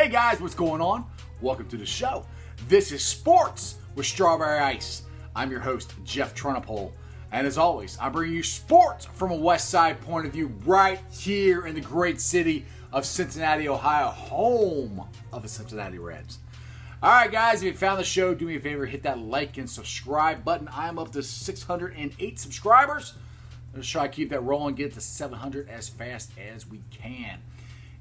Hey guys, what's going on? Welcome to the show. This is Sports with Strawberry Ice. I'm your host, Jeff Trunapole. And as always, I bring you sports from a West Side point of view right here in the great city of Cincinnati, Ohio, home of the Cincinnati Reds. All right, guys, if you found the show, do me a favor, hit that like and subscribe button. I'm up to 608 subscribers. Let's try to keep that rolling, get to 700 as fast as we can.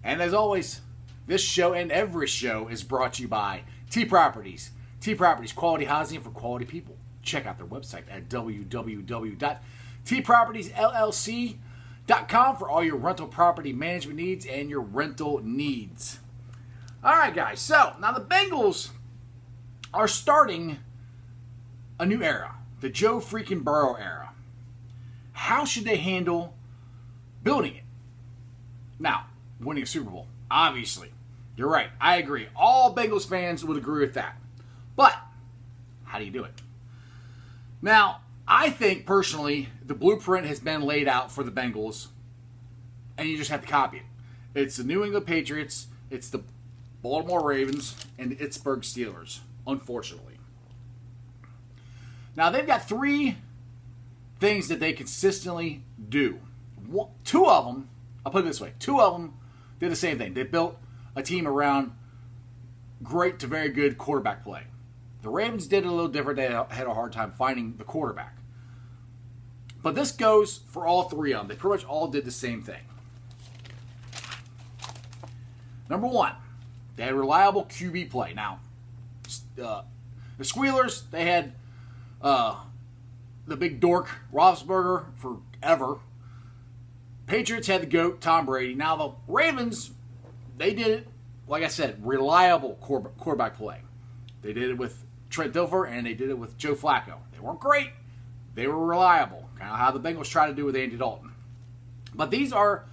And as always, this show and every show is brought to you by T Properties. T Properties, quality housing for quality people. Check out their website at www.tpropertiesllc.com for all your rental property management needs and your rental needs. All right, guys. So, now the Bengals are starting a new era, the Joe freaking Burrow era. How should they handle building it? Now, winning a Super Bowl. Obviously. You're right. I agree. All Bengals fans would agree with that. But, how do you do it? Now, I think, personally, the blueprint has been laid out for the Bengals, and you just have to copy it. It's the New England Patriots, it's the Baltimore Ravens, and the Pittsburgh Steelers, unfortunately. Now, they've got three things that they consistently do. Two of them, I'll put it this way, two of them did the same thing. They built a team around great to very good quarterback play. The Ravens did it a little different. They had a hard time finding the quarterback. But this goes for all three of them. They pretty much all did the same thing. Number one, they had reliable QB play. Now, the Squealers, they had the big dork, Roethlisberger, forever. Patriots had the GOAT, Tom Brady. Now, the Ravens, they did it, like I said, reliable quarterback play. They did it with Trent Dilfer, and they did it with Joe Flacco. They weren't great. They were reliable. Kind of how the Bengals try to do with Andy Dalton. But these are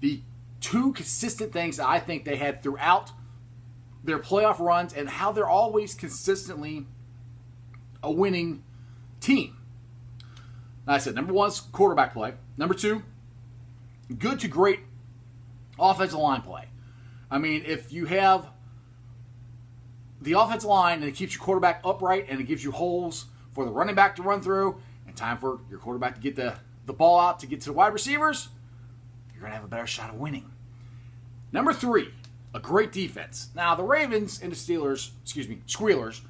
the two consistent things that I think they had throughout their playoff runs and how they're always consistently a winning team. Like I said, number one is quarterback play. Number two, good to great offensive line play. I mean, if you have the offensive line and it keeps your quarterback upright and it gives you holes for the running back to run through and time for your quarterback to get the ball out to get to the wide receivers, you're going to have a better shot of winning. Number three, a great defense. Now, the Ravens and the Squealers,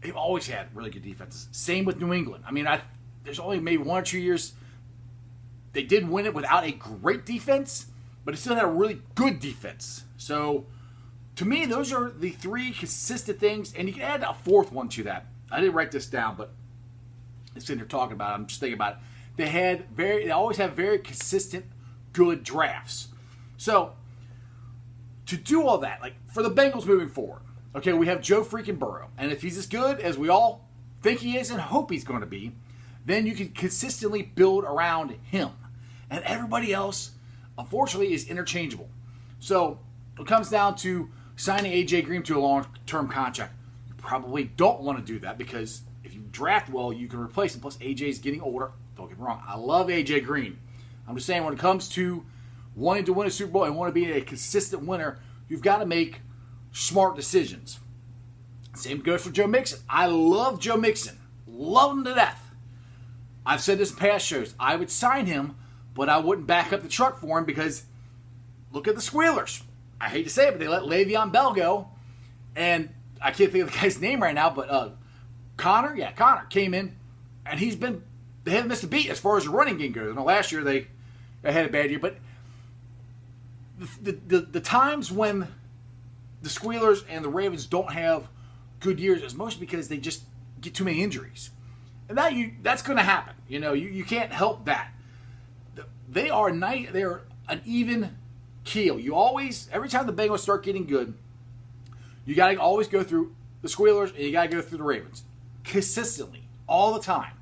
they've always had really good defenses. Same with New England. I mean, there's only maybe 1 or 2 years they did win it without a great defense, but it still had a really good defense. So, to me, those are the three consistent things, and you can add a fourth one to that. I didn't write this down, but I'm sitting here talking about it. I'm just thinking about it. They always have very consistent, good drafts. So, to do all that, like for the Bengals moving forward, okay, we have Joe freaking Burrow, and if he's as good as we all think he is and hope he's going to be, then you can consistently build around him. And everybody else, unfortunately, is interchangeable. So, it comes down to signing A.J. Green to a long-term contract. You probably don't want to do that because if you draft well, you can replace him. Plus, A.J.'s getting older. Don't get me wrong. I love A.J. Green. I'm just saying when it comes to wanting to win a Super Bowl and want to be a consistent winner, you've got to make smart decisions. Same goes for Joe Mixon. I love Joe Mixon. Love him to death. I've said this in past shows. I would sign him, but I wouldn't back up the truck for him because look at the Squealers. I hate to say it, but they let Le'Veon Bell go. And I can't think of the guy's name right now, but Connor came in, and they haven't missed a beat as far as the running game goes. I know last year they had a bad year, but the times when the Squealers and the Ravens don't have good years is mostly because they just get too many injuries. And that's going to happen. You know, you can't help that. They are they're an even keel. You always, every time the Bengals start getting good, you got to always go through the Squealers and you got to go through the Ravens. Consistently. All the time.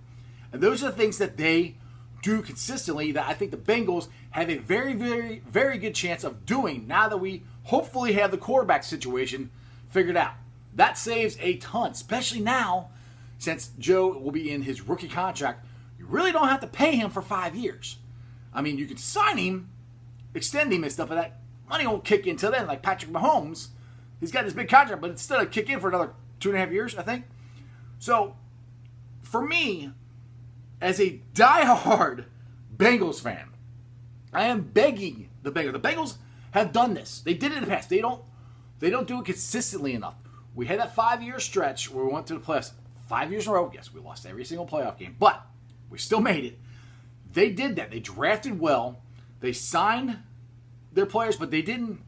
And those are the things that they do consistently that I think the Bengals have a very, very, very good chance of doing now that we hopefully have the quarterback situation figured out. That saves a ton, especially now since Joe will be in his rookie contract. You really don't have to pay him for 5 years. I mean, you can sign him, extend him and stuff, but that money won't kick in until then, like Patrick Mahomes. He's got this big contract, but it's still a kick in for another 2.5 years, I think. So, for me, as a diehard Bengals fan, I am begging the Bengals. The Bengals have done this. They did it in the past. They don't do it consistently enough. We had that 5-year stretch where we went to the playoffs 5 years in a row. Yes, we lost every single playoff game, but we still made it. They did that. They drafted well. They signed their players, but they didn't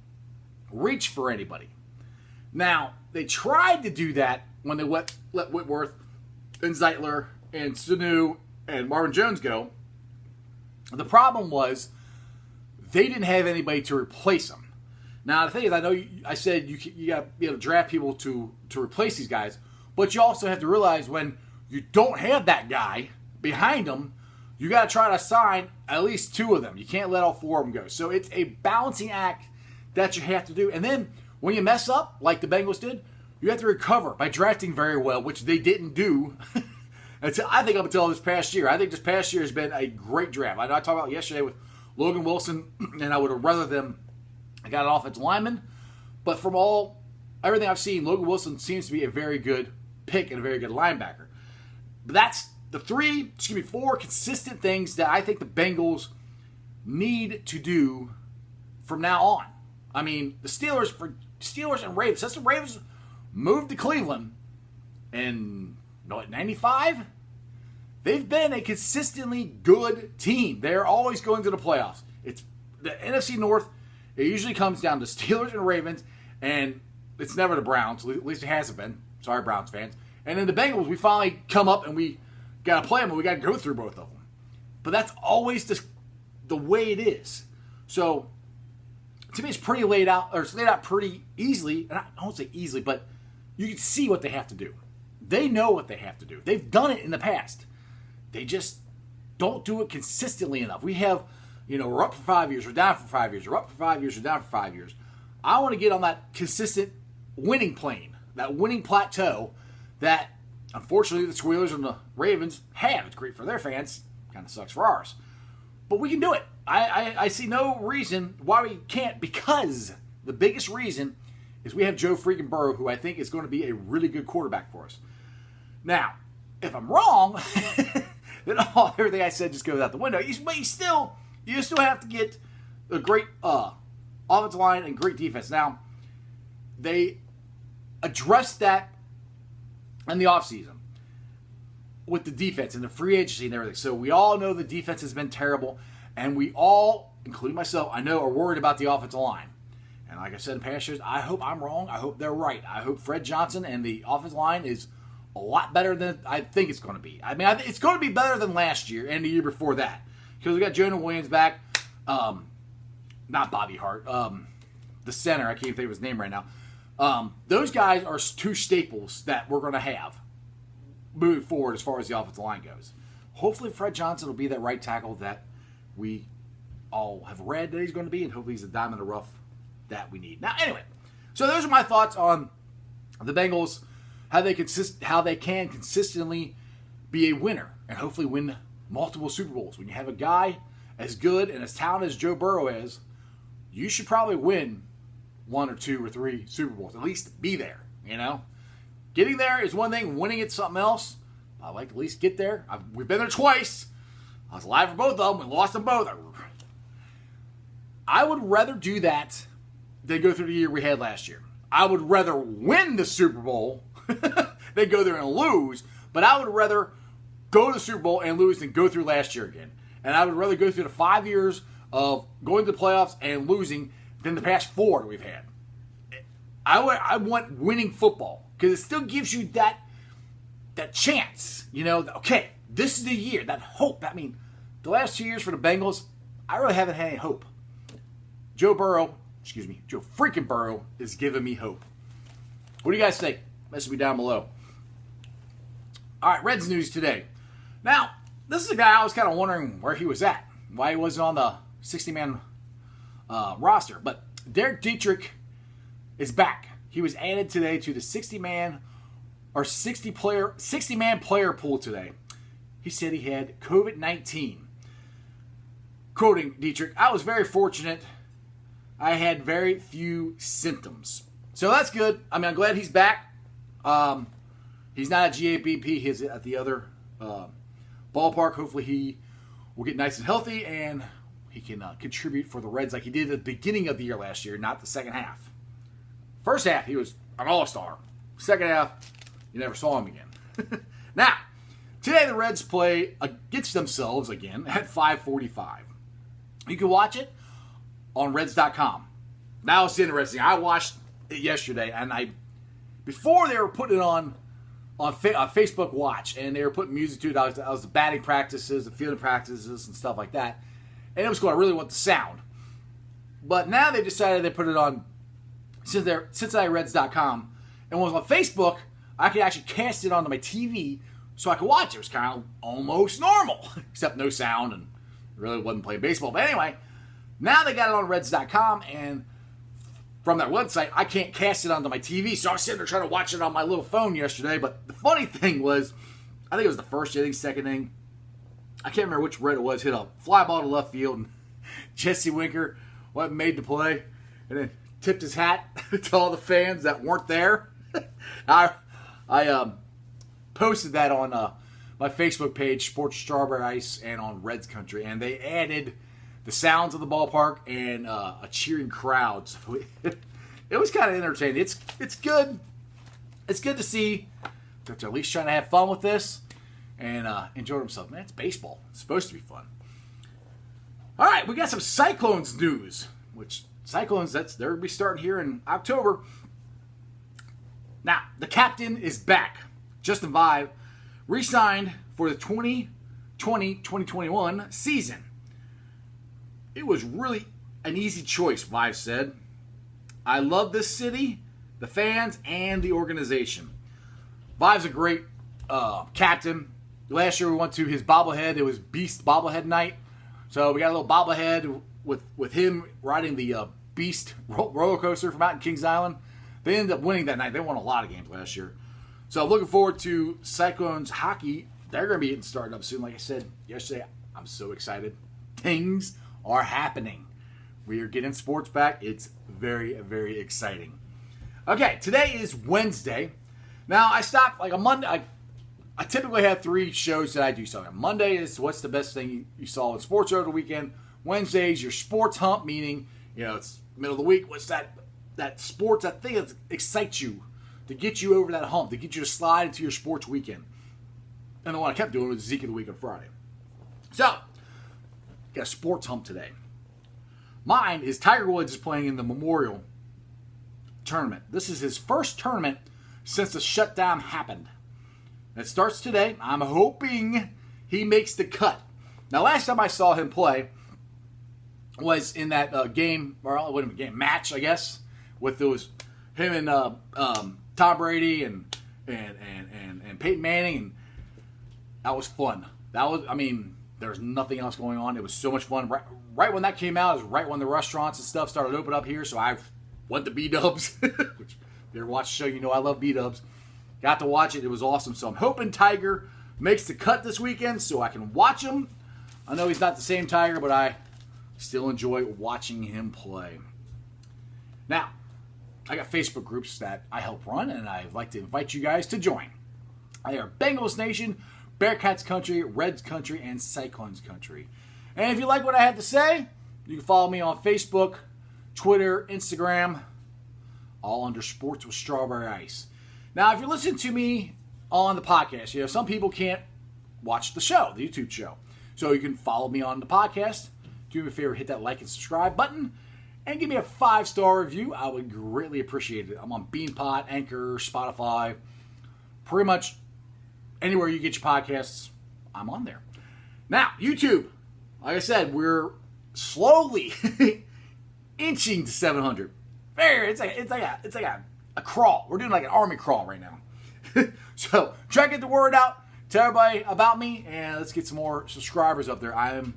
reach for anybody. Now, they tried to do that when they let Whitworth and Zeitler and Sanu and Marvin Jones go. The problem was they didn't have anybody to replace them. Now, the thing is, I know I said you got to be able to draft people to replace these guys, but you also have to realize when you don't have that guy behind them, you got to try to sign at least 2 of them. You can't let all 4 of them go. So it's a balancing act that you have to do. And then when you mess up, like the Bengals did, you have to recover by drafting very well, which they didn't do until this past year. I think this past year has been a great draft. I know I talked about it yesterday with Logan Wilson, and I would have rather them got an offensive lineman. But from everything I've seen, Logan Wilson seems to be a very good pick and a very good linebacker. But that's the 4 consistent things that I think the Bengals need to do from now on. I mean, the Steelers and Ravens, since the Ravens moved to Cleveland in 95, they've been a consistently good team. They're always going to the playoffs. It's the NFC North. It usually comes down to Steelers and Ravens, and it's never the Browns. At least it hasn't been. Sorry, Browns fans. And then the Bengals, we finally come up and we got to play them, and we got to go through both of them. But that's always the way it is. So, to me, it's pretty laid out pretty easily. And I won't say easily, but you can see what they have to do. They know what they have to do. They've done it in the past. They just don't do it consistently enough. We have, we're up for 5 years, we're down for 5 years, we're up for 5 years, we're down for 5 years. I want to get on that consistent winning plane, that winning plateau that, unfortunately, the Squealers and the Ravens have. It's great for their fans. Kind of sucks for ours. But we can do it. I see no reason why we can't, because the biggest reason is we have Joe freaking Burrow, who I think is going to be a really good quarterback for us. Now, if I'm wrong, then everything I said just goes out the window. But you still have to get a great offensive line and great defense. Now, they addressed that in the offseason with the defense and the free agency and everything. So we all know the defense has been terrible, and we all, including myself, I know, are worried about the offensive line. And like I said in past years, I hope I'm wrong. I hope they're right. I hope Fred Johnson and the offensive line is a lot better than I think it's going to be. I mean, it's going to be better than last year and the year before that, because we got Jonah Williams back. Not Bobby Hart. The center, I can't think of his name right now. Those guys are 2 staples that we're going to have moving forward as far as the offensive line goes. Hopefully Fred Johnson will be that right tackle that we all have read that he's going to be, and hopefully he's a diamond in the rough that we need. Now, anyway, so those are my thoughts on the Bengals, how they can consistently be a winner and hopefully win multiple Super Bowls. When you have a guy as good and as talented as Joe Burrow is, you should probably win 1 or 2 or 3 Super Bowls. At least be there, Getting there is one thing. Winning it's something else. I'd like to at least get there. We've been there twice. I was alive for both of them. We lost them both. I would rather do that than go through the year we had last year. I would rather win the Super Bowl than go there and lose. But I would rather go to the Super Bowl and lose than go through last year again. And I would rather go through the 5 years of going to the playoffs and losing than the past 4 that we've had. I want winning football, because it still gives you that chance. Okay, this is the year, that hope. I mean, the last 2 years for the Bengals, I really haven't had any hope. Joe freaking Burrow is giving me hope. What do you guys think? Message me down below. All right, Reds news today. Now, this is a guy I was kind of wondering where he was at, why he wasn't on the 60-man roster. But Derek Dietrich is back. He was added today to the 60-man player pool today. He said he had COVID-19. Quoting Dietrich, "I was very fortunate. I had very few symptoms. So that's good. I mean, I'm glad he's back. He's not at GABP. He's at the other ballpark. Hopefully he will get nice and healthy and he can contribute for the Reds like he did at the beginning of the year last year, not the second half. First half, he was an all-star. Second half, you never saw him again. Now, today the Reds play against themselves again at 5:45. You can watch it on Reds.com. Now it's interesting. I watched it yesterday, and before they were putting it on Facebook Watch, and they were putting music to it. I was the batting practices, the fielding practices, and stuff like that. And it was cool. I really want the sound. But now they decided they put it on CincinnatiReds.com. And when it was on Facebook, I could actually cast it onto my TV so I could watch it. It was kind of almost normal, except no sound, and really wasn't playing baseball. But anyway, now they got it on Reds.com, and from that website, I can't cast it onto my TV, so I was sitting there trying to watch it on my little phone yesterday. But the funny thing was, I think it was the first inning, second inning. I can't remember which Red it was. Hit a fly ball to left field, and Jesse Winker made the play, and then tipped his hat to all the fans that weren't there. I posted that on my Facebook page, Sports Strawberry Ice, and on Reds Country, and they added the sounds of the ballpark and a cheering crowd. So it was kind of entertaining. It's good. It's good to see that they're at least trying to have fun with this and enjoy themselves. Man, it's baseball. It's supposed to be fun. All right, we got some Cyclones news, which Cyclones, they're going to be starting here in October. Now, the captain is back. Justin Vive re-signed for the 2020-2021 season. It was really an easy choice, Vive said. I love this city, the fans, and the organization. Vive's a great captain. Last year we went to his bobblehead. It was Beast bobblehead night. So we got a little bobblehead with him riding the Beast roller coaster from out in Kings Island. They ended up winning that night. They won a lot of games last year. So I'm looking forward to Cyclones hockey. They're going to be getting started up soon. Like I said yesterday, I'm so excited. Things are happening. We are getting sports back. It's very, very exciting. Okay, today is Wednesday. Now, I stopped like a Monday. I typically have 3 shows that I do something. Monday is what's the best thing you saw in sports over the weekend. Wednesday is your sports hump, meaning, it's middle of the week. What's that sports, that thing that excites you to get you over that hump, to get you to slide into your sports weekend. And the one I kept doing was Zeke of the Week on Friday. So, got a sports hump today. Mine is Tiger Woods is playing in the Memorial Tournament. This is his first tournament since the shutdown happened. It starts today. I'm hoping he makes the cut. Now, last time I saw him play was in that match, I guess, with those him and Tom Brady and Peyton Manning, and that was fun. There was nothing else going on. It was so much fun. Right when that came out, it was right when the restaurants and stuff started to open up here. So I went to B-Dubs, which if you ever watch the show, you know I love B-Dubs. Got to watch it. It was awesome. So I'm hoping Tiger makes the cut this weekend so I can watch him. I know he's not the same Tiger, but I still enjoy watching him play. Now, I got Facebook groups that I help run, and I'd like to invite you guys to join. They are Bengals Nation, Bearcats Country, Reds Country, and Cyclones Country. And if you like what I have to say, you can follow me on Facebook, Twitter, Instagram, all under Sports with Strawberry Ice. Now, if you're listening to me on the podcast, some people can't watch the show, the YouTube show. So you can follow me on the podcast. Do me a favor, hit that like and subscribe button, and give me a 5-star review. I would greatly appreciate it. I'm on Beanpot, Anchor, Spotify, pretty much anywhere you get your podcasts, I'm on there. Now, YouTube, like I said, we're slowly inching to 700. It's like a crawl. We're doing like an army crawl right now. So try to get the word out. Tell everybody about me, and let's get some more subscribers up there. I am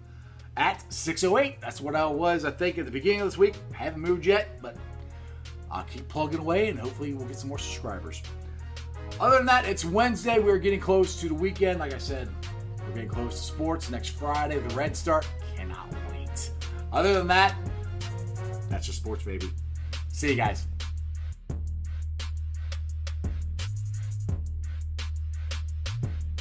at 608. That's what I was, I think, at the beginning of this week. I haven't moved yet, but I'll keep plugging away, and hopefully we'll get some more subscribers. Other than that, it's Wednesday. We're getting close to the weekend. Like I said, we're getting close to sports. Next Friday, the Reds start. Cannot wait. Other than that, that's your sports, baby. See you guys.